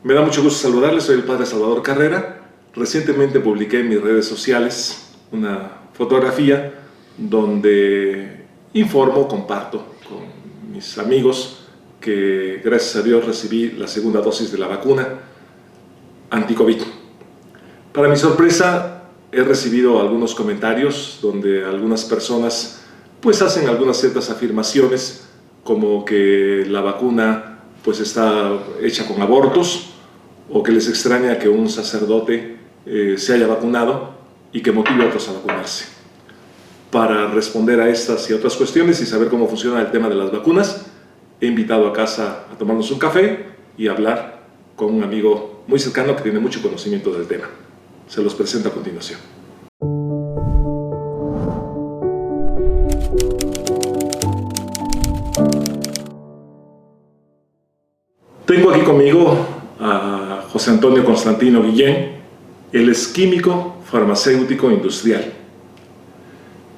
Me da mucho gusto saludarles, soy el padre Salvador Carrera. Recientemente publiqué en mis redes sociales una fotografía donde informo, comparto con mis amigos que gracias a Dios recibí la segunda dosis de la vacuna anti-COVID. Para mi sorpresa, he recibido algunos comentarios donde algunas personas pues hacen algunas ciertas afirmaciones como que la vacuna pues está hecha con abortos, o que les extraña que un sacerdote se haya vacunado y que motive a otros a vacunarse. Para responder a estas y otras cuestiones y saber cómo funciona el tema de las vacunas, he invitado a casa a tomarnos un café y a hablar con un amigo muy cercano que tiene mucho conocimiento del tema. Se los presento a continuación. Tengo aquí conmigo a José Antonio Constantino Guillén. Él es químico, farmacéutico industrial.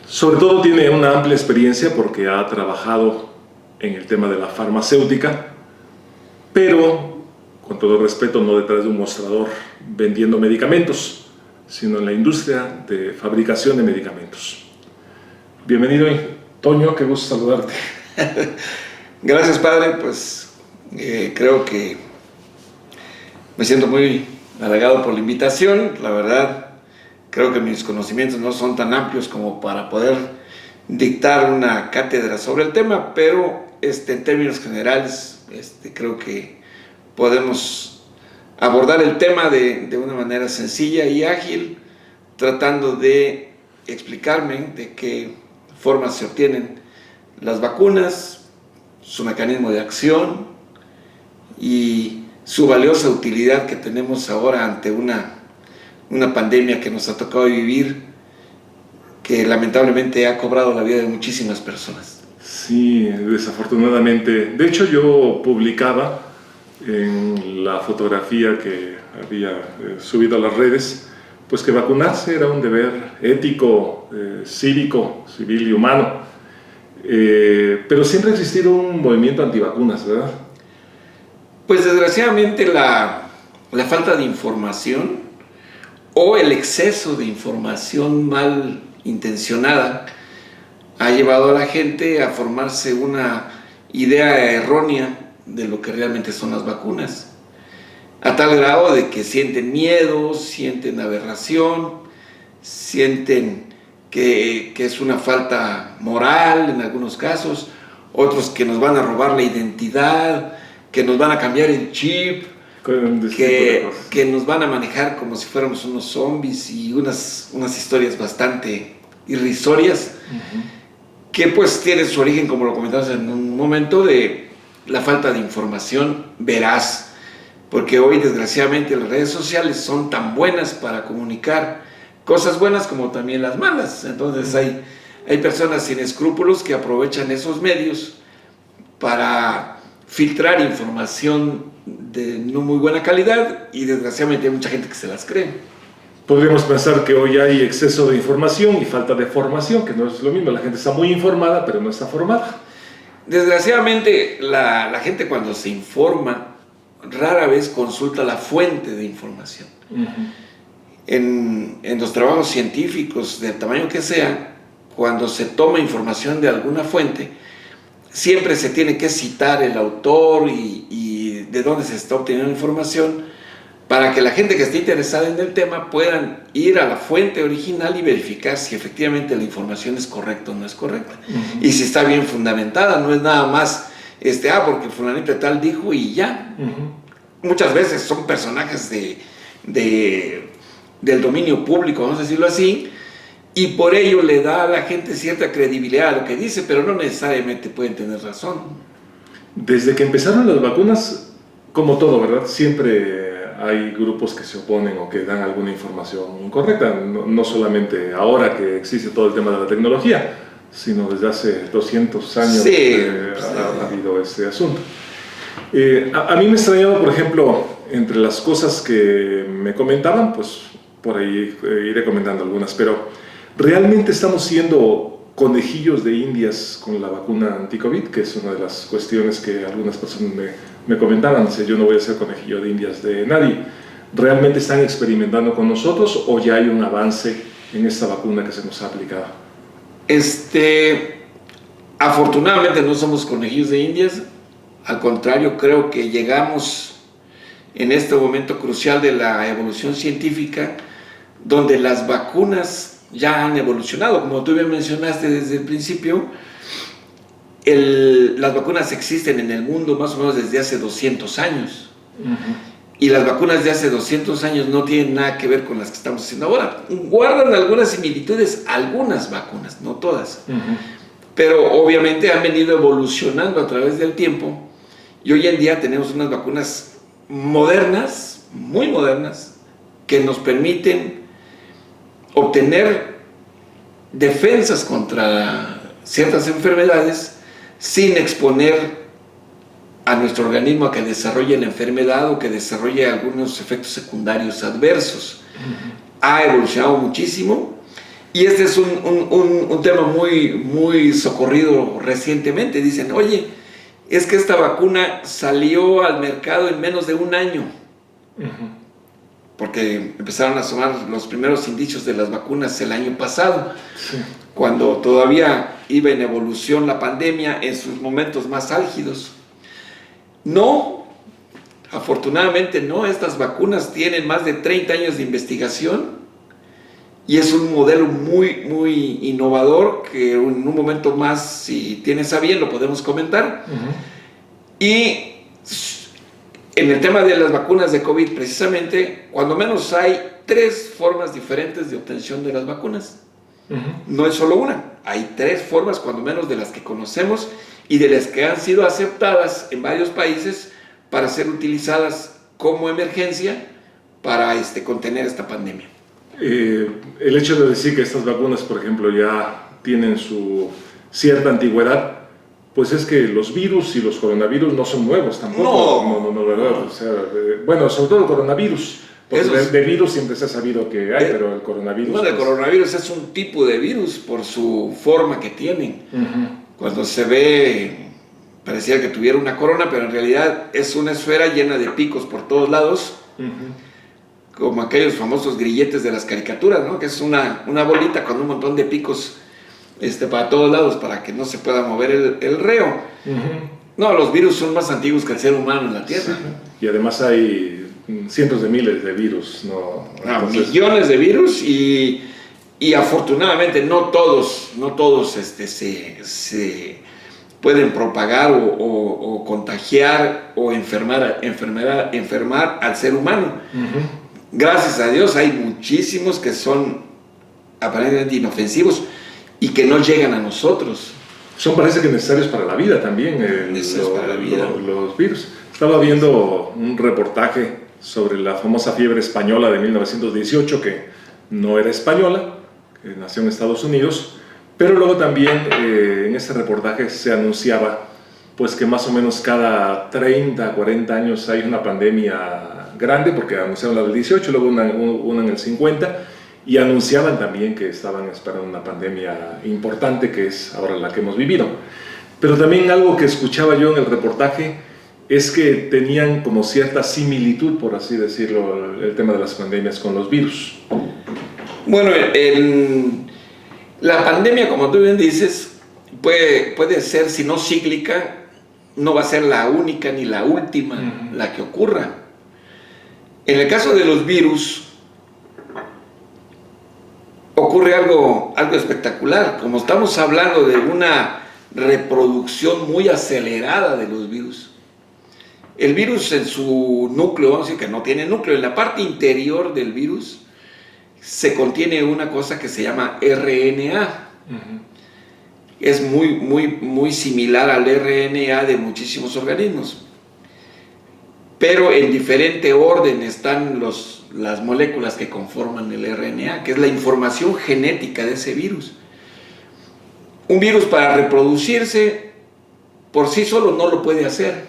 Sobre todo tiene una amplia experiencia porque ha trabajado en el tema de la farmacéutica, pero con todo respeto, no detrás de un mostrador vendiendo medicamentos, sino en la industria de fabricación de medicamentos. Bienvenido, Toño, qué gusto saludarte. Gracias, padre. Pues creo que me siento muy halagado por la invitación. La verdad, creo que mis conocimientos no son tan amplios como para poder dictar una cátedra sobre el tema, pero en términos generales creo que podemos abordar el tema de una manera sencilla y ágil, tratando de explicarme de qué forma se obtienen las vacunas, su mecanismo de acción y su valiosa utilidad que tenemos ahora ante una pandemia que nos ha tocado vivir, que lamentablemente ha cobrado la vida de muchísimas personas. Sí, desafortunadamente. De hecho, yo publicaba en la fotografía que había subido a las redes, pues que vacunarse era un deber ético, cívico, civil y humano. Pero siempre ha existido un movimiento antivacunas, ¿verdad? Pues desgraciadamente la falta de información o el exceso de información mal intencionada ha llevado a la gente a formarse una idea errónea de lo que realmente son las vacunas, a tal grado de que sienten miedo, sienten aberración, sienten que es una falta moral en algunos casos, otros que nos van a robar la identidad, que nos van a cambiar el chip, que nos van a manejar como si fuéramos unos zombies y unas historias bastante irrisorias, que pues tiene su origen, como lo comentabas en un momento, de la falta de información veraz, porque hoy desgraciadamente las redes sociales son tan buenas para comunicar cosas buenas como también las malas. Entonces hay personas sin escrúpulos que aprovechan esos medios para filtrar información de no muy buena calidad y desgraciadamente hay mucha gente que se las cree. Podríamos pensar que hoy hay exceso de información y falta de formación, que no es lo mismo. La gente está muy informada, pero no está formada. Desgraciadamente, la gente cuando se informa, rara vez consulta la fuente de información. En los trabajos científicos, del tamaño que sea, cuando se toma información de alguna fuente, siempre se tiene que citar el autor y de dónde se está obteniendo información, para que la gente que esté interesada en el tema puedan ir a la fuente original y verificar si efectivamente la información es correcta o no es correcta. Y si está bien fundamentada, no es nada más, porque fulanito de tal dijo y ya. Muchas veces son personajes del dominio público, vamos a decirlo así, y por ello le da a la gente cierta credibilidad a lo que dice, pero no necesariamente pueden tener razón. Desde que empezaron las vacunas, como todo, ¿verdad? Siempre hay grupos que se oponen o que dan alguna información incorrecta, no solamente ahora que existe todo el tema de la tecnología, sino desde hace 200 años ha habido este asunto. A mí me extrañaba, por ejemplo, entre las cosas que me comentaban, pues por ahí iré comentando algunas, pero ¿realmente estamos siendo conejillos de indias con la vacuna anti-COVID? Que es una de las cuestiones que algunas personas me comentaban, dice, yo no voy a ser conejillo de indias de nadie. ¿Realmente están experimentando con nosotros o ya hay un avance en esta vacuna que se nos ha aplicado? Afortunadamente no somos conejillos de indias, al contrario, creo que llegamos en este momento crucial de la evolución científica, donde las vacunas ya han evolucionado. Como tú bien mencionaste desde el principio, las vacunas existen en el mundo más o menos desde hace 200 años. Y las vacunas de hace 200 años no tienen nada que ver con las que estamos haciendo ahora. Guardan algunas similitudes, algunas vacunas, no todas. Pero obviamente han venido evolucionando a través del tiempo. Y hoy en día tenemos unas vacunas modernas, muy modernas, que nos permiten obtener defensas contra ciertas enfermedades sin exponer a nuestro organismo a que desarrolle la enfermedad o que desarrolle algunos efectos secundarios adversos. Ha evolucionado muchísimo y este es un tema muy socorrido recientemente. Dicen, oye, es que esta vacuna salió al mercado en menos de un año. Porque empezaron a asomar los primeros indicios de las vacunas el año pasado, cuando todavía iba en evolución la pandemia en sus momentos más álgidos. No, afortunadamente no, estas vacunas tienen más de 30 años de investigación y es un modelo muy innovador que en un momento más, si tienes a bien, lo podemos comentar. Y en el tema de las vacunas de COVID, precisamente, cuando menos hay 3 formas diferentes de obtención de las vacunas. No es solo una, hay 3 formas, cuando menos, de las que conocemos y de las que han sido aceptadas en varios países para ser utilizadas como emergencia para contener esta pandemia. El hecho de decir que estas vacunas, por ejemplo, ya tienen su cierta antigüedad, pues es que los virus y los coronavirus no son nuevos tampoco. No, ¿verdad? O sea, bueno, sobre todo el coronavirus. Porque de virus siempre se ha sabido que hay, pero el coronavirus... Bueno, el coronavirus es un tipo de virus por su forma que tienen. Cuando se ve, parecía que tuviera una corona, pero en realidad es una esfera llena de picos por todos lados, como aquellos famosos grilletes de las caricaturas, ¿no? Que es una bolita con un montón de picos para todos lados para que no se pueda mover el reo. No, los virus son más antiguos que el ser humano en la Tierra. Y además hay cientos de miles de virus, ¿no? Entonces... millones de virus y afortunadamente no todos se pueden propagar o contagiar o enfermar al ser humano. Gracias a Dios hay muchísimos que son aparentemente inofensivos y que no llegan a nosotros. Son, parece que necesarios para la vida también, los virus. Estaba viendo un reportaje sobre la famosa fiebre española de 1918, que no era española, que nació en Estados Unidos, pero luego también en este reportaje se anunciaba pues que más o menos cada 30, 40 años hay una pandemia grande, porque anunciaron la del 18, luego una en el 50, y anunciaban también que estaban esperando una pandemia importante, que es ahora la que hemos vivido. Pero también algo que escuchaba yo en el reportaje es que tenían como cierta similitud, por así decirlo, el tema de las pandemias con los virus. Bueno, la pandemia, como tú bien dices, puede ser, si no cíclica, no va a ser la única ni la última la que ocurra. En el caso de los virus, ocurre algo espectacular. Como estamos hablando de una reproducción muy acelerada de los virus, el virus en su núcleo, vamos a decir que no tiene núcleo, en la parte interior del virus se contiene una cosa que se llama RNA. Es muy similar al RNA de muchísimos organismos, pero en diferente orden están las moléculas que conforman el RNA, que es la información genética de ese virus. Un virus, para reproducirse por sí solo, no lo puede hacer,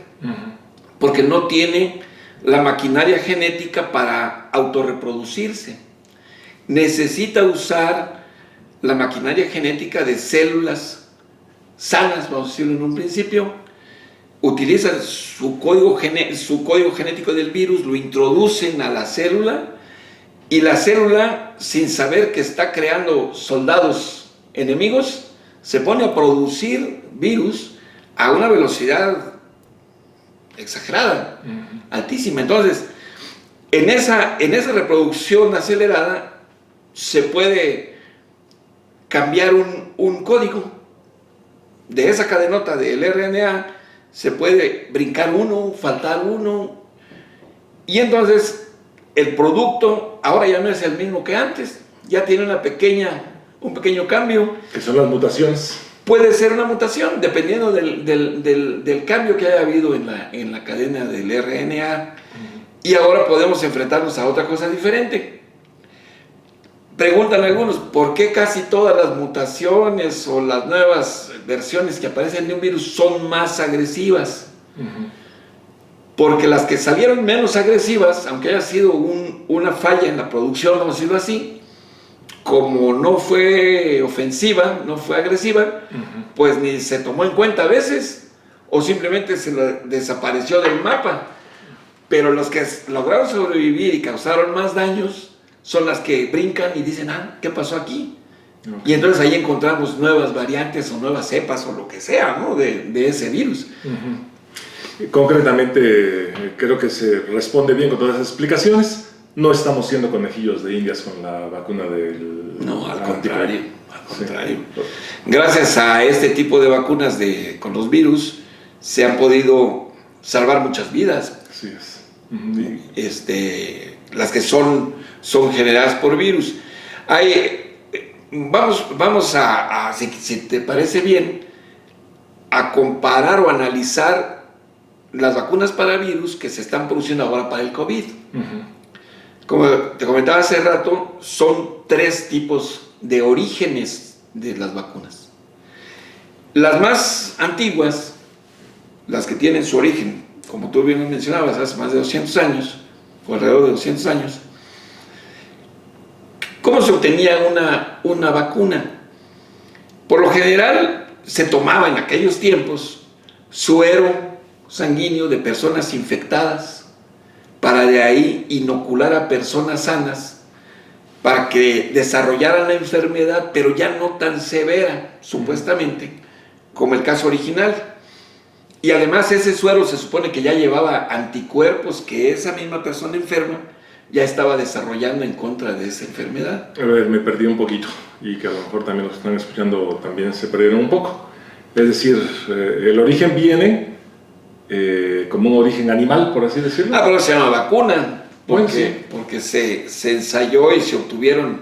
porque no tiene la maquinaria genética para autorreproducirse. Necesita usar la maquinaria genética de células sanas, vamos a decirlo en un principio, utilizan su código genético del virus, lo introducen a la célula, y la célula, sin saber que está creando soldados enemigos, se pone a producir virus a una velocidad exagerada, altísima. Entonces, en esa reproducción acelerada se puede cambiar un código de esa cadenota del RNA, se puede brincar uno, faltar uno, y entonces el producto ahora ya no es el mismo que antes, ya tiene un pequeño cambio. Que son las mutaciones. Puede ser una mutación, dependiendo del cambio que haya habido en la cadena del RNA, y ahora podemos enfrentarnos a otra cosa diferente. Preguntan algunos, ¿por qué casi todas las mutaciones o las nuevas versiones que aparecen de un virus son más agresivas? Porque las que salieron menos agresivas, aunque haya sido una falla en la producción, vamos a decirlo así, como no fue ofensiva, no fue agresiva, pues ni se tomó en cuenta a veces, o simplemente se desapareció del mapa. Pero los que lograron sobrevivir y causaron más daños son las que brincan y dicen, ¿qué pasó aquí? Y entonces ahí encontramos nuevas variantes o nuevas cepas o lo que sea, ¿no? de ese virus. Concretamente, creo que se responde bien con todas esas explicaciones. No estamos siendo conejillos de indias con la vacuna del... No, al contrario. Al contrario. Sí. Gracias a este tipo de vacunas con los virus, se han podido salvar muchas vidas. Así es. Las que son generadas por virus. Vamos a si te parece bien, a comparar o analizar las vacunas para virus que se están produciendo ahora para el COVID. Como te comentaba hace rato, son 3 tipos de orígenes de las vacunas. Las más antiguas, las que tienen su origen, como tú bien mencionabas, hace más de 200 años, o alrededor de 200 años. ¿Cómo se obtenía una vacuna? Por lo general, se tomaba en aquellos tiempos suero sanguíneo de personas infectadas, para de ahí inocular a personas sanas, para que desarrollaran la enfermedad, pero ya no tan severa, supuestamente, como el caso original. Y además ese suero se supone que ya llevaba anticuerpos que esa misma persona enferma ya estaba desarrollando en contra de esa enfermedad. A ver, me perdí un poquito, y que a lo mejor también los que están escuchando también se perdieron un poco. Es decir, el origen viene como un origen animal, por así decirlo. Pero se llama vacuna, porque se ensayó y se obtuvieron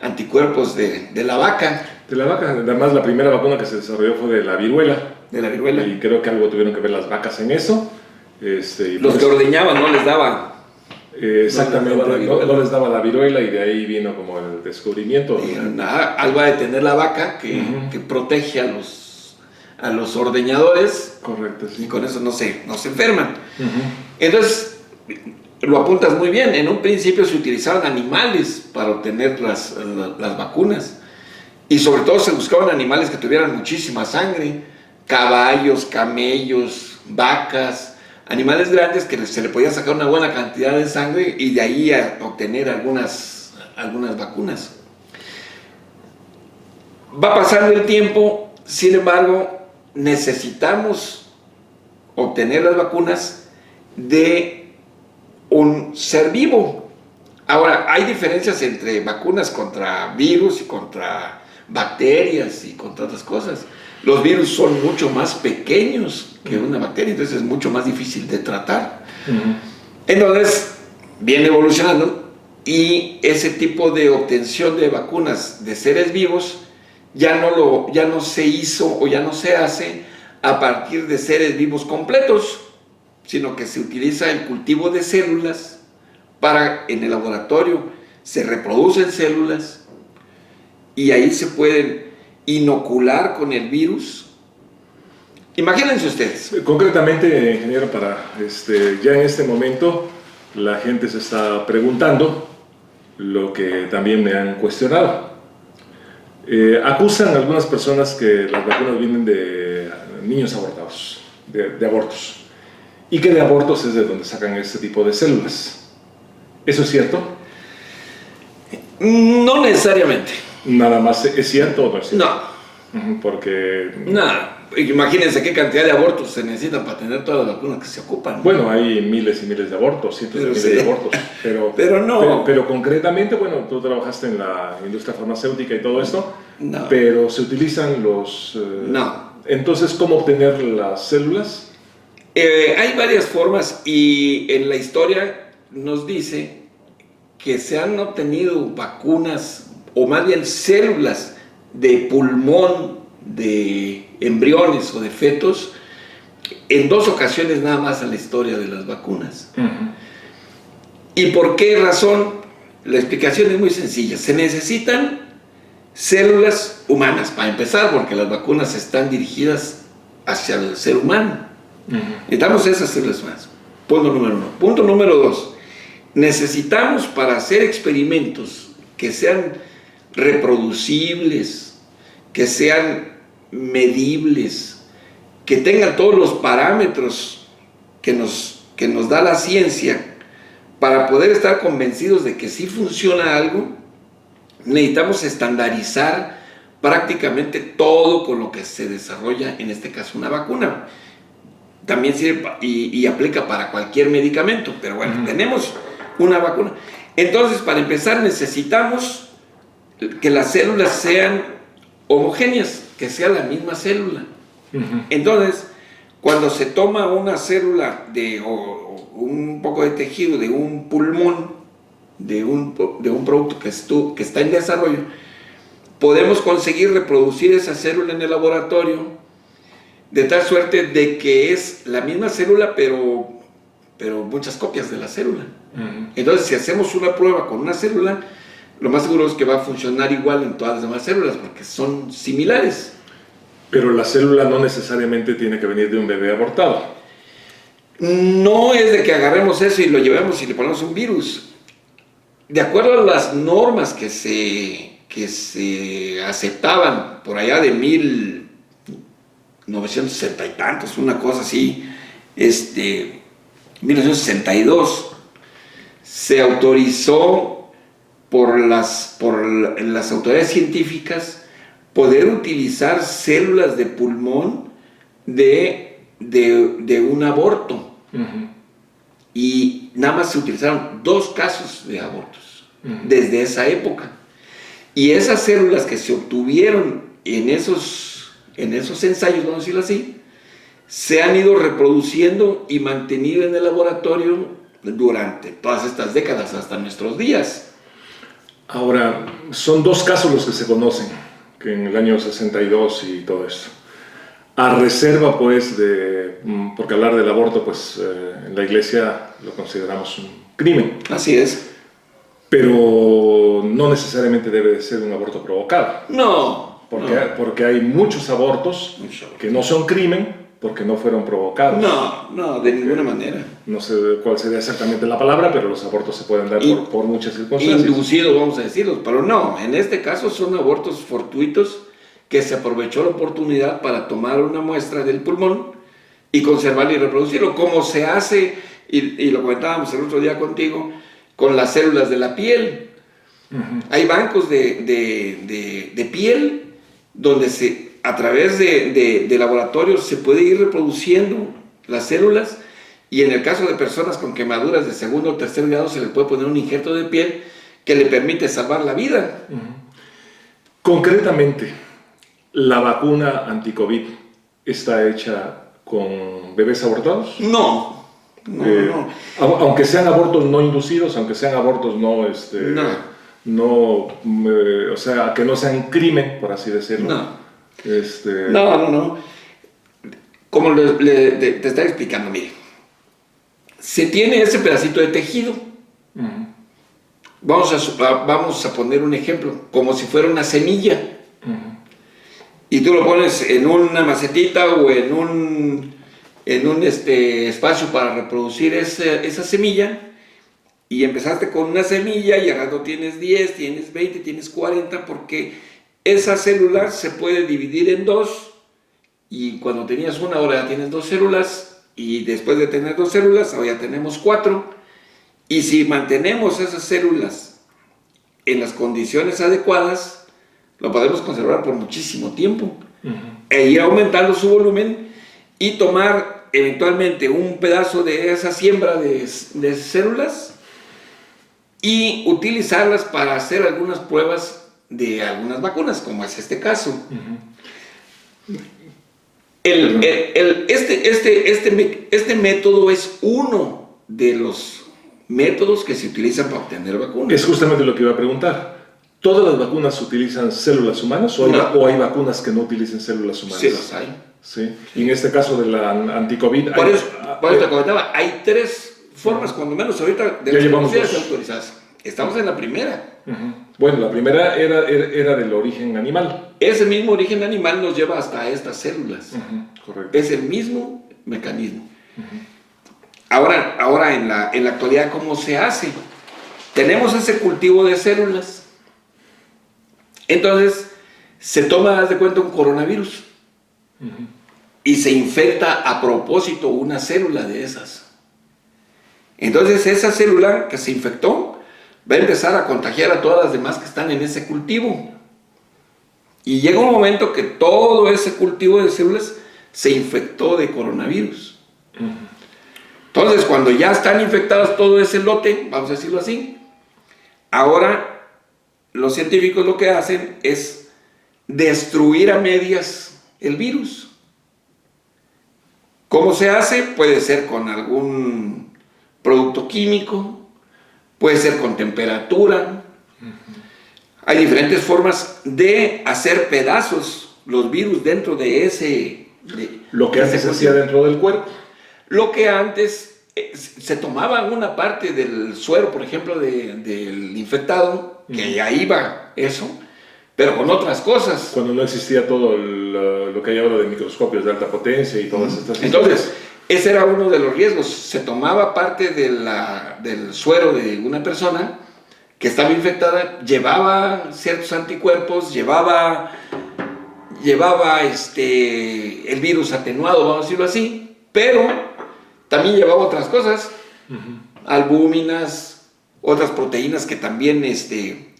anticuerpos de la vaca. De la vaca, además la primera vacuna que se desarrolló fue de la viruela. De la viruela. Y creo que algo tuvieron que ver las vacas en eso. Los que ordeñaban no les daba. Exactamente, no les daba la viruela, y de ahí vino como el descubrimiento. Algo ha de tener la vaca que protege a los ordeñadores. Correcto, sí. Y con eso no se enferman. Entonces, lo apuntas muy bien. En un principio se utilizaban animales para obtener las vacunas. Y sobre todo se buscaban animales que tuvieran muchísima sangre. Caballos, camellos, vacas, animales grandes que se le podía sacar una buena cantidad de sangre y de ahí a obtener algunas vacunas. Va pasando el tiempo, sin embargo, necesitamos obtener las vacunas de un ser vivo. Ahora, hay diferencias entre vacunas contra virus y contra bacterias y contra otras cosas. Los virus son mucho más pequeños que una bacteria, entonces es mucho más difícil de tratar. Entonces, viene evolucionando, y ese tipo de obtención de vacunas de seres vivos ya no se hizo o ya no se hace a partir de seres vivos completos, sino que se utiliza el cultivo de células en el laboratorio se reproducen células y ahí se pueden inocular con el virus. Imagínense ustedes. Concretamente, ingeniero, ya en este momento la gente se está preguntando lo que también me han cuestionado. Acusan algunas personas que las vacunas vienen de niños abortados, de abortos. Y que de abortos es de donde sacan este tipo de células. ¿Eso es cierto? No necesariamente. ¿Nada más es cierto o no es cierto? No. Porque... Nada. Imagínense qué cantidad de abortos se necesitan para tener todas las vacunas que se ocupan. Bueno, hay miles y miles de abortos, cientos de miles de abortos. Pero no. Pero concretamente, bueno, tú trabajaste en la industria farmacéutica y todo esto. No. Pero se utilizan los... No. Entonces, ¿cómo obtener las células? Hay varias formas y en la historia nos dice que se han obtenido vacunas o más bien células de pulmón de embriones o de fetos en 2 ocasiones nada más en la historia de las vacunas. ¿Y por qué razón? La explicación es muy sencilla. Se necesitan células humanas para empezar, porque las vacunas están dirigidas hacia el ser humano. Necesitamos esas células humanas. Punto número 1. Punto número 2. Necesitamos, para hacer experimentos que sean reproducibles, que sean medibles, que tengan todos los parámetros que nos da la ciencia, para poder estar convencidos de que sí funciona algo, necesitamos estandarizar prácticamente todo con lo que se desarrolla, en este caso una vacuna. También sirve y aplica para cualquier medicamento, pero bueno, tenemos una vacuna. Entonces, para empezar, necesitamos que las células sean homogéneas, que sea la misma célula. Entonces, cuando se toma una célula o un poco de tejido de un pulmón, de un producto que está en desarrollo, podemos conseguir reproducir esa célula en el laboratorio de tal suerte de que es la misma célula, pero muchas copias de la célula. Entonces, si hacemos una prueba con una célula, lo más seguro es que va a funcionar igual en todas las demás células, porque son similares. Pero la célula no necesariamente tiene que venir de un bebé abortado. No es de que agarremos eso y lo llevemos y le ponemos un virus. De acuerdo a las normas que se aceptaban por allá de 1960 y tantos, una cosa así, 1962, se autorizó por las autoridades científicas poder utilizar células de pulmón de un aborto. Y nada más se utilizaron 2 casos de abortos desde esa época. Y esas células que se obtuvieron en esos ensayos, vamos a decirlo así, se han ido reproduciendo y mantenido en el laboratorio durante todas estas décadas hasta nuestros días. Ahora, son 2 casos los que se conocen, que en el año 62 y todo esto. A reserva, pues, porque hablar del aborto, pues, en la iglesia lo consideramos un crimen. Así es. Pero no necesariamente debe de ser un aborto provocado. No. Porque hay muchos abortos que no son crimen porque no fueron provocados. No, de ninguna manera. No sé cuál sería exactamente la palabra, pero los abortos se pueden dar por muchas circunstancias. Inducidos, vamos a decirlos, pero no, en este caso son abortos fortuitos que se aprovechó la oportunidad para tomar una muestra del pulmón y conservarlo y reproducirlo, como se hace, y lo comentábamos el otro día contigo, con las células de la piel. Hay bancos de piel donde a través de laboratorios se puede ir reproduciendo las células, y en el caso de personas con quemaduras de 2º o 3er grado se le puede poner un injerto de piel que le permite salvar la vida. Concretamente, ¿la vacuna anti-COVID está hecha con bebés abortados? No. Aunque sean abortos no inducidos, aunque sean abortos o sea, que no sean crimen, por así decirlo. No. Como te estaba explicando, mire, se tiene ese pedacito de tejido. Vamos a poner un ejemplo, como si fuera una semilla. Y tú lo pones en una macetita o en un espacio para reproducir esa semilla, y empezaste con una semilla y al rato tienes 10, tienes 20, tienes 40, porque esa célula se puede dividir en 2 y cuando tenías una ahora ya tienes 2 células, y después de tener 2 células ahora ya tenemos 4, y si mantenemos esas células en las condiciones adecuadas, lo podemos conservar por muchísimo tiempo, e ir aumentando su volumen y tomar eventualmente un pedazo de esa siembra de células y utilizarlas para hacer algunas pruebas de algunas vacunas, como es este caso. Este método es uno de los métodos que se utilizan para obtener vacunas. Es justamente lo que iba a preguntar. ¿Todas las vacunas utilizan células humanas o hay vacunas que no utilicen células humanas? Sí, las hay. Sí. Y en este caso de la anti-COVID... Por eso te comentaba, hay 3 formas, cuando menos ahorita, de las conocidas y autorizadas. Estamos en la primera. Bueno, la primera era del origen animal. Ese mismo origen animal nos lleva hasta estas células. Correcto. Es el mismo mecanismo. Ahora en la actualidad, ¿cómo se hace? Tenemos ese cultivo de células. Entonces, se toma, haz de cuenta, un coronavirus. Y se infecta a propósito una célula de esas. Entonces, esa célula que se infectó va a empezar a contagiar a todas las demás que están en ese cultivo. Y llega un momento que todo ese cultivo de células se infectó de coronavirus. Entonces, cuando ya están infectados todo ese lote, vamos a decirlo así, ahora los científicos lo que hacen es destruir a medias el virus. ¿Cómo se hace? Puede ser con algún producto químico, puede ser con temperatura. Hay diferentes formas de hacer pedazos los virus dentro de ese... Lo que antes se hacía dentro del cuerpo. Lo que antes se tomaba una parte del suero, por ejemplo, del infectado, que ahí va eso, pero con otras cosas. Cuando no existía todo lo que hay ahora de microscopios de alta potencia y todas estas Entonces, ese era uno de los riesgos. Se tomaba parte del suero de una persona que estaba infectada, llevaba ciertos anticuerpos, llevaba el virus atenuado, vamos a decirlo así, pero también llevaba otras cosas, albúminas, otras proteínas que también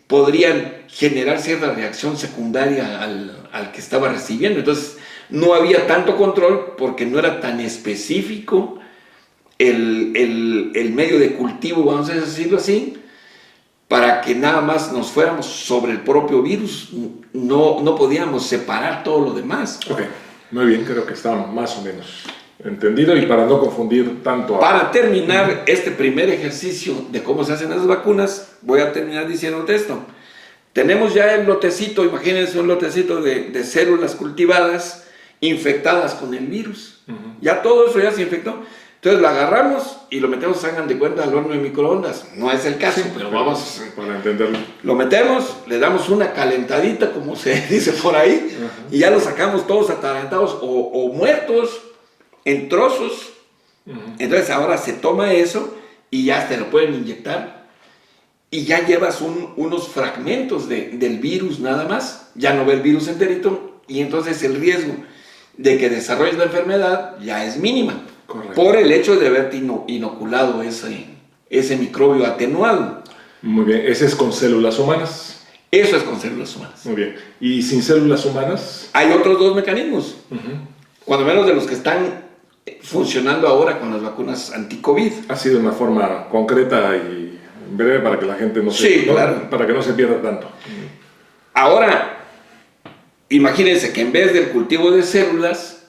podrían generar cierta reacción secundaria al que estaba recibiendo. Entonces, no había tanto control porque no era tan específico el medio de cultivo, vamos a decirlo así, para que nada más nos fuéramos sobre el propio virus. No podíamos separar todo lo demás. Ok, muy bien, creo que está más o menos entendido, y para no confundir tanto... Para terminar este primer ejercicio de cómo se hacen las vacunas, voy a terminar diciéndote esto. Tenemos ya el lotecito, imagínense un lotecito de células cultivadas, infectadas con el virus. Ya todo eso ya se infectó. Entonces lo agarramos y lo metemos, hagan de cuenta, al horno de microondas. No es el caso, pero vamos... Para entenderlo. Lo metemos, le damos una calentadita, como se dice por ahí, y ya lo sacamos todos atarantados o muertos, en trozos. Entonces ahora se toma eso y ya te lo pueden inyectar y ya llevas unos fragmentos del virus nada más, ya no ve el virus enterito, y entonces el riesgo de que desarrolles la enfermedad ya es mínima. Correcto. Por el hecho de haberte inoculado ese microbio atenuado. Muy bien, ese es con células humanas. Eso es con células humanas. Muy bien, ¿y sin células humanas? Hay otros 2 mecanismos, cuando menos de los que están funcionando ahora con las vacunas anti-COVID. Ha sido una forma concreta y breve para que la gente claro, para que no se pierda tanto. Ahora, imagínense que en vez del cultivo de células,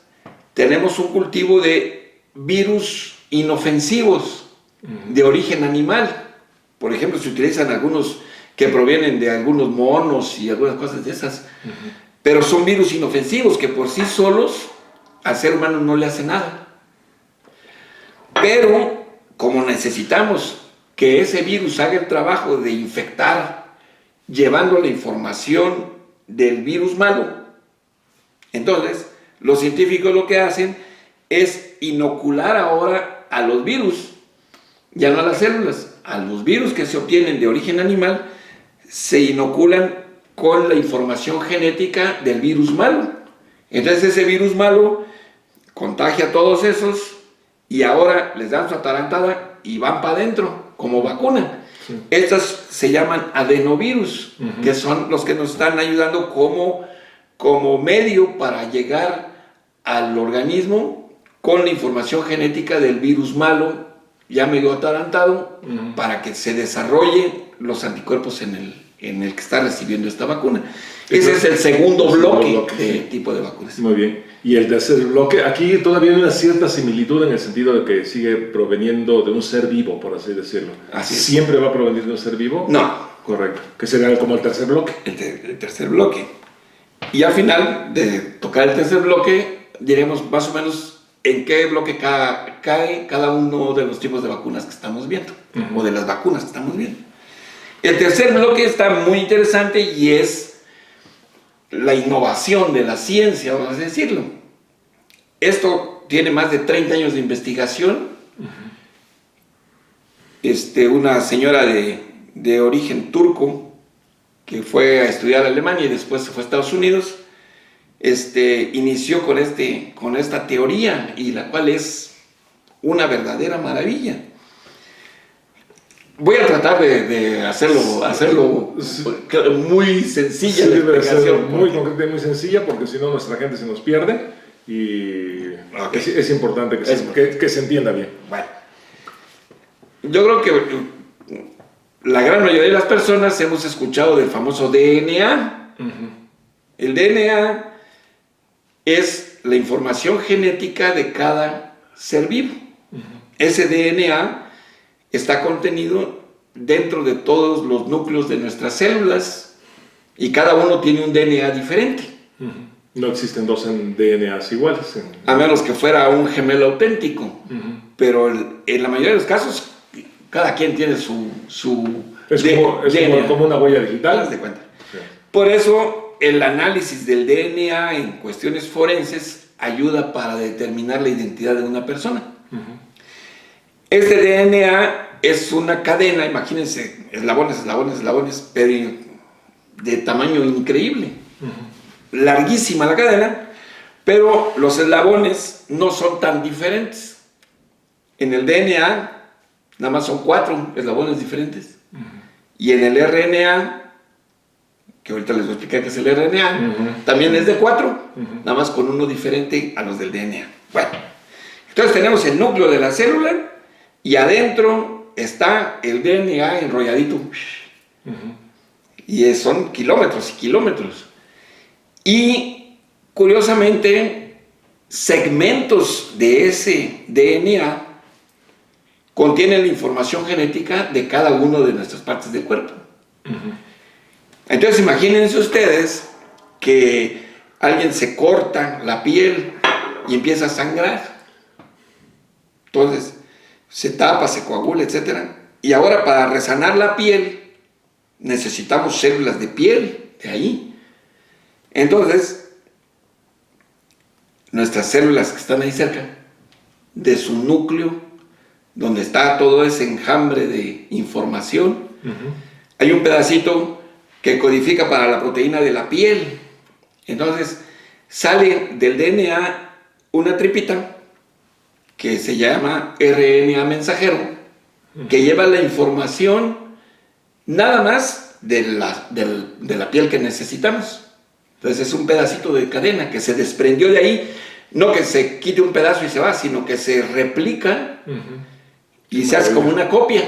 tenemos un cultivo de virus inofensivos de origen animal. Por ejemplo, se utilizan algunos que provienen de algunos monos y algunas cosas de esas, pero son virus inofensivos que por sí solos al ser humano no le hace nada. Pero como necesitamos que ese virus haga el trabajo de infectar, llevando la información del virus malo, entonces los científicos lo que hacen es inocular ahora a los virus, ya no a las células, a los virus que se obtienen de origen animal, se inoculan con la información genética del virus malo. Entonces ese virus malo contagia a todos esos y ahora les dan su atarantada y van para adentro como vacuna. Sí. Estas se llaman adenovirus, que son los que nos están ayudando como medio para llegar al organismo con la información genética del virus malo, ya medio atarantado, para que se desarrollen los anticuerpos en el que está recibiendo esta vacuna. Ese es el segundo bloque de tipo de vacunas. Muy bien. Y el tercer bloque, aquí todavía hay una cierta similitud en el sentido de que sigue proveniendo de un ser vivo, por así decirlo. Así es. ¿Siempre va a provenir de un ser vivo? No. Correcto. Que sería como el tercer bloque. El tercer bloque. Y al final de tocar el tercer bloque, diremos más o menos en qué bloque cae cada uno de los tipos de vacunas que estamos viendo, o de las vacunas que estamos viendo. El tercer bloque está muy interesante y es la innovación de la ciencia, vamos a decirlo. Esto tiene más de 30 años de investigación. Una señora de origen turco que fue a estudiar a Alemania y después se fue a Estados Unidos, inició con esta teoría, y la cual es una verdadera maravilla. Voy a tratar de hacerlo muy sencilla, la explicación. Muy concreta y muy sencilla, porque si no nuestra gente se nos pierde y es importante que se entienda bien. Bueno, yo creo que la gran mayoría de las personas hemos escuchado del famoso DNA. El DNA es la información genética de cada ser vivo. Ese DNA está contenido dentro de todos los núcleos de nuestras células y cada uno tiene un DNA diferente. No existen dos DNAs iguales. A menos que fuera un gemelo auténtico. Pero en la mayoría de los casos, cada quien tiene su es como una huella digital. ¿Te das cuenta? Sí. Por eso el análisis del DNA en cuestiones forenses ayuda para determinar la identidad de una persona. Este DNA es una cadena, imagínense, eslabones, pero de tamaño increíble. Larguísima la cadena, pero los eslabones no son tan diferentes. En el DNA nada más son 4 eslabones diferentes. Y en el RNA, que ahorita les voy a explicar qué es el RNA, también es de 4, nada más con uno diferente a los del DNA. Bueno, entonces tenemos el núcleo de la célula y adentro está el DNA enrolladito. Y son kilómetros y kilómetros. Y curiosamente, segmentos de ese DNA contienen la información genética de cada uno de nuestras partes del cuerpo. Entonces imagínense ustedes que alguien se corta la piel y empieza a sangrar. Entonces se tapa, se coagula, etc. Y ahora para resanar la piel necesitamos células de piel de ahí. Entonces nuestras células que están ahí cerca de su núcleo, donde está todo ese enjambre de información, hay un pedacito que codifica para la proteína de la piel. Entonces sale del DNA una tripita que se llama RNA mensajero, que lleva la información nada más de la piel que necesitamos. Entonces es un pedacito de cadena que se desprendió de ahí, no que se quite un pedazo y se va, sino que se replica y se hace como una copia,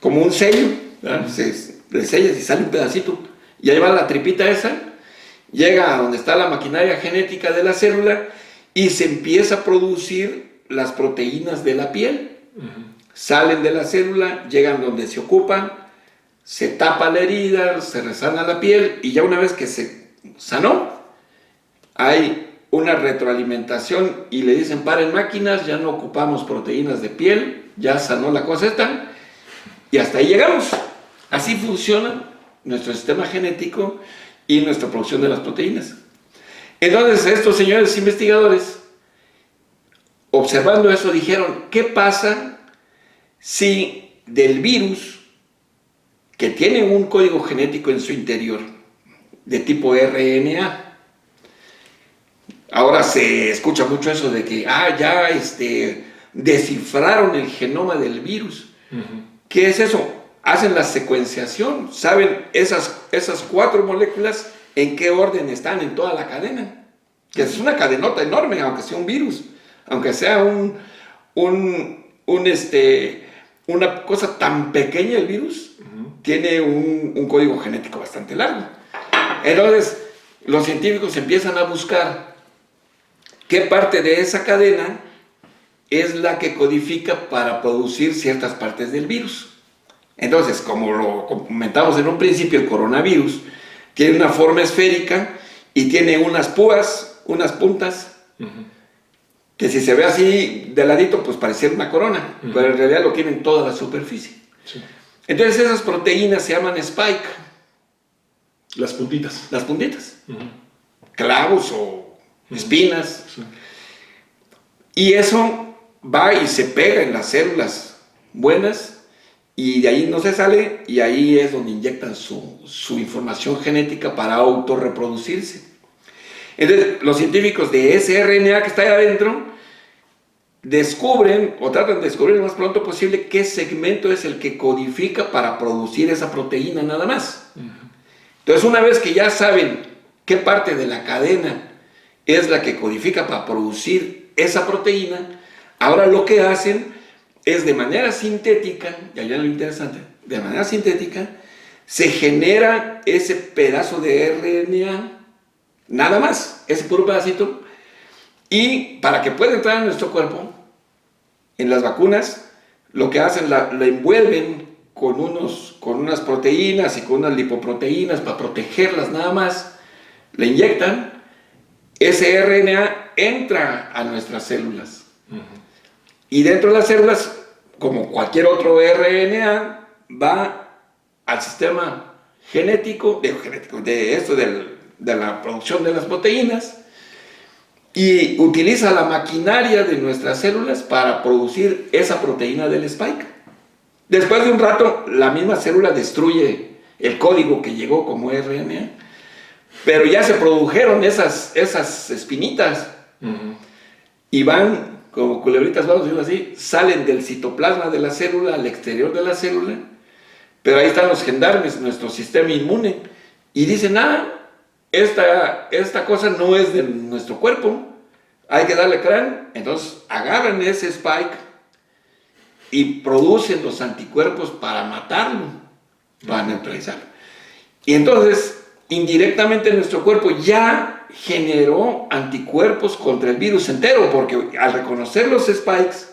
como un sello, le sellas y sale un pedacito, y ahí va la tripita esa, llega a donde está la maquinaria genética de la célula y se empieza a producir las proteínas de la piel. Salen de la célula, llegan donde se ocupan, se tapa la herida, se resana la piel, y ya una vez que se sanó, hay una retroalimentación y le dicen: paren máquinas, ya no ocupamos proteínas de piel, ya sanó la cosa esta, y hasta ahí llegamos. Así funciona nuestro sistema genético y nuestra producción de las proteínas. Entonces estos señores investigadores, observando eso, dijeron: ¿qué pasa si del virus, que tiene un código genético en su interior de tipo RNA, Ahora se escucha mucho eso de que, ya descifraron el genoma del virus. ¿Qué es eso? Hacen la secuenciación, saben esas 4 moléculas en qué orden están en toda la cadena. Que es una cadenota enorme, aunque sea un virus, aunque sea una cosa tan pequeña el virus, tiene un código genético bastante largo. Entonces, los científicos empiezan a buscar qué parte de esa cadena es la que codifica para producir ciertas partes del virus. Entonces, como lo comentamos en un principio, el coronavirus tiene una forma esférica y tiene unas púas, unas puntas, que si se ve así de ladito, pues pareciera una corona, pero en realidad lo tiene en toda la superficie. Sí. Entonces esas proteínas se llaman spike. Las puntitas. Las puntitas. Clavos o espinas. Sí. Y eso va y se pega en las células buenas y de ahí no se sale, y ahí es donde inyectan su información genética para autorreproducirse. Entonces, los científicos de ese RNA que está ahí adentro descubren, o tratan de descubrir lo más pronto posible, qué segmento es el que codifica para producir esa proteína nada más. Entonces, una vez que ya saben qué parte de la cadena es la que codifica para producir esa proteína, ahora lo que hacen es de manera sintética, y allá lo interesante, de manera sintética, se genera ese pedazo de RNA, nada más, ese puro pedacito, y para que pueda entrar en nuestro cuerpo, en las vacunas, lo que hacen, la envuelven con unas proteínas y con unas lipoproteínas para protegerlas nada más, la inyectan, ese RNA entra a nuestras células. Y dentro de las células, como cualquier otro RNA, va al sistema genético, de la producción de las proteínas, y utiliza la maquinaria de nuestras células para producir esa proteína del spike. Después de un rato, la misma célula destruye el código que llegó como RNA, pero ya se produjeron esas espinitas, y van como culebritas, vamos a decirlo así, salen del citoplasma de la célula al exterior de la célula, pero ahí están los gendarmes, nuestro sistema inmune, y dicen, esta cosa no es de nuestro cuerpo, hay que darle crán. Entonces agarran ese spike y producen los anticuerpos para matarlo, para neutralizarlo. Y entonces, indirectamente nuestro cuerpo ya generó anticuerpos contra el virus entero, porque al reconocer los spikes,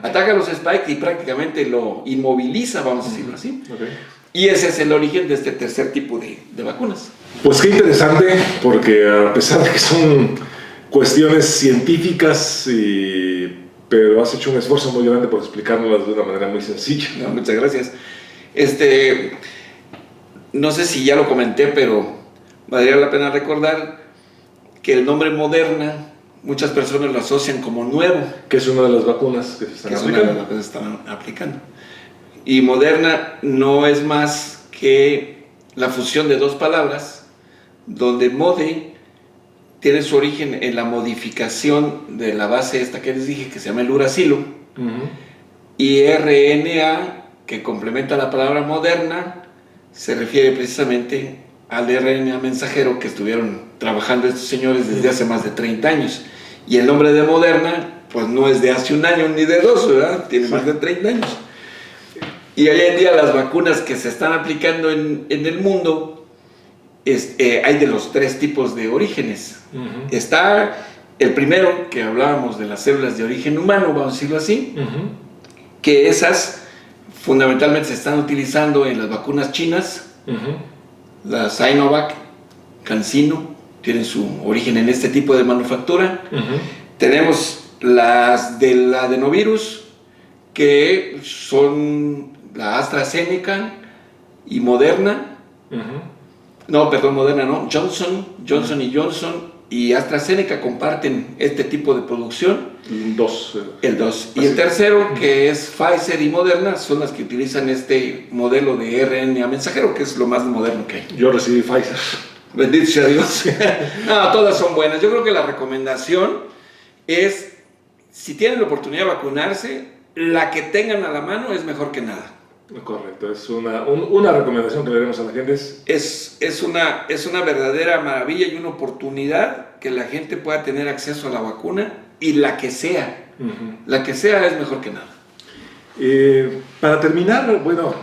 ataca los spikes y prácticamente lo inmoviliza, vamos a decirlo así. Y ese es el origen de este tercer tipo de vacunas. Pues qué interesante, porque a pesar de que son cuestiones científicas, pero has hecho un esfuerzo muy grande por explicárnoslas de una manera muy sencilla. No, muchas gracias. No sé si ya lo comenté, pero valdría la pena recordar que el nombre Moderna, muchas personas lo asocian como nuevo. Que es una de las vacunas que se están aplicando. Y Moderna no es más que la fusión de 2 palabras, donde mode tiene su origen en la modificación de la base esta que les dije, que se llama el uracilo, y RNA, que complementa la palabra Moderna, se refiere precisamente al RNA mensajero que estuvieron trabajando estos señores desde hace más de 30 años. Y el nombre de Moderna, pues no es de hace 1 año ni de 2, ¿verdad? Tiene más de 30 años. Y hoy en día las vacunas que se están aplicando en el mundo, hay de los 3 tipos de orígenes. Está el primero, que hablábamos de las células de origen humano, vamos a decirlo así, que esas fundamentalmente se están utilizando en las vacunas chinas. La Sinovac, CanSino, tienen su origen en este tipo de manufactura. Tenemos las del adenovirus, que son la AstraZeneca y Moderna. Moderna no, Johnson y Johnson y AstraZeneca comparten este tipo de producción. El 2. Y el tercero, que es Pfizer y Moderna, son las que utilizan este modelo de RNA mensajero, que es lo más moderno que hay. Yo recibí Pfizer. Bendito sea Dios. No, todas son buenas. Yo creo que la recomendación es, si tienen la oportunidad de vacunarse, la que tengan a la mano es mejor que nada. Correcto, es una recomendación que le demos a la gente. Es una verdadera maravilla y una oportunidad que la gente pueda tener acceso a la vacuna, y la que sea. La que sea es mejor que nada. Para terminar, bueno,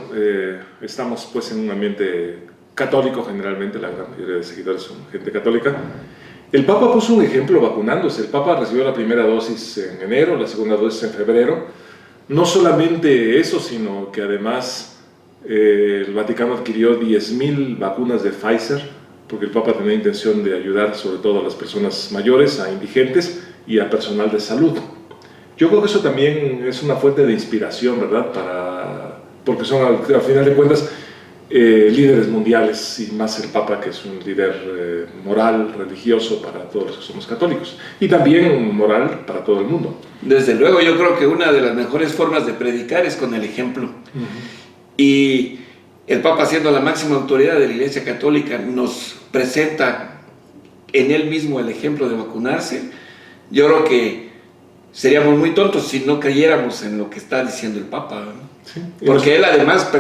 estamos pues en un ambiente católico generalmente, la gran mayoría de seguidores son gente católica. El Papa puso un ejemplo vacunándose. El Papa recibió la primera dosis en enero, la segunda dosis en febrero. No solamente eso, sino que además el Vaticano adquirió 10.000 vacunas de Pfizer, porque el Papa tenía intención de ayudar sobre todo a las personas mayores, a indigentes y a personal de salud. Yo creo que eso también es una fuente de inspiración, ¿verdad? Porque son al final de cuentas líderes mundiales, y más el Papa, que es un líder moral, religioso para todos los que somos católicos, y también moral para todo el mundo. Desde luego, yo creo que una de las mejores formas de predicar es con el ejemplo. Y el Papa, siendo la máxima autoridad de la Iglesia Católica, nos presenta en él mismo el ejemplo de vacunarse. Yo creo que seríamos muy tontos si no creyéramos en lo que está diciendo el Papa, ¿no? Sí. Porque él además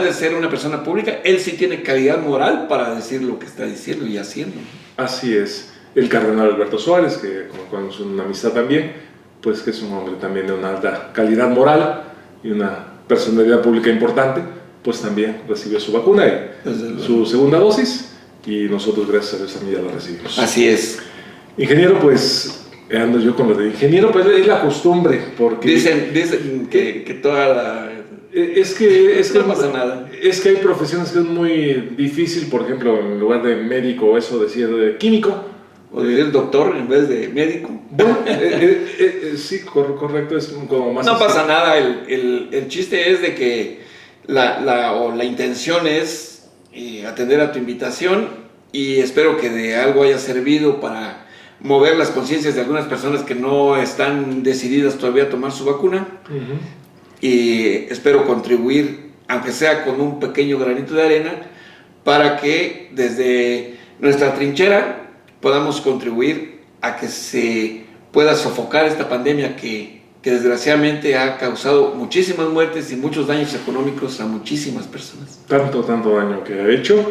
de ser una persona pública, él sí tiene calidad moral para decir lo que está diciendo y haciendo. Así es. El cardenal Alberto Suárez, que con una amistad también, pues que es un hombre también de una alta calidad moral y una personalidad pública importante, pues también recibió su vacuna y su segunda dosis, y nosotros, gracias a Dios, también ya la recibimos. Así es. Ingeniero, pues ando yo con lo de ingeniero, pues es la costumbre, porque... Dicen que toda la... Es que no pasa nada. Es que hay profesiones que es muy difícil, por ejemplo, en lugar de médico, eso decir de químico. O decir doctor en vez de médico. Bueno, sí, correcto, es como más... No pasa nada, el chiste es de que la intención es atender a tu invitación, y espero que de algo haya servido para mover las conciencias de algunas personas que no están decididas todavía a tomar su vacuna. Y espero contribuir, aunque sea con un pequeño granito de arena, para que desde nuestra trinchera podamos contribuir a que se pueda sofocar esta pandemia que desgraciadamente ha causado muchísimas muertes y muchos daños económicos a muchísimas personas. Tanto daño que ha hecho,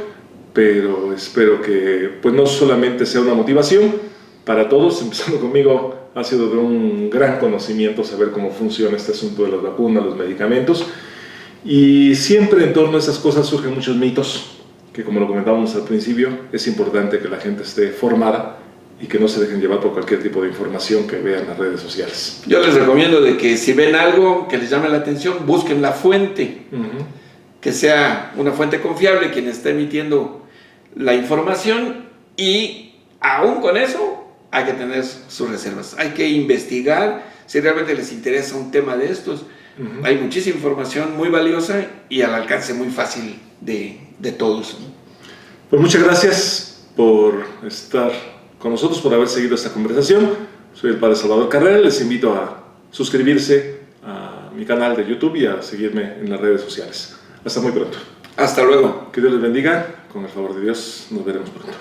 pero espero que pues no solamente sea una motivación para todos, empezando conmigo. Ha sido de un gran conocimiento saber cómo funciona este asunto de las vacunas, los medicamentos, y siempre en torno a esas cosas surgen muchos mitos, que como lo comentábamos al principio, es importante que la gente esté formada y que no se dejen llevar por cualquier tipo de información que vean en las redes sociales. Yo les recomiendo de que si ven algo que les llame la atención, busquen la fuente, que sea una fuente confiable quien está emitiendo la información, y aún con eso hay que tener sus reservas. Hay que investigar si realmente les interesa un tema de estos. Hay muchísima información muy valiosa y al alcance muy fácil de todos. Pues muchas gracias por estar con nosotros, por haber seguido esta conversación. Soy el Padre Salvador Carrera. Les invito a suscribirse a mi canal de YouTube y a seguirme en las redes sociales. Hasta muy pronto. Hasta luego. Que Dios les bendiga. Con el favor de Dios, nos veremos pronto.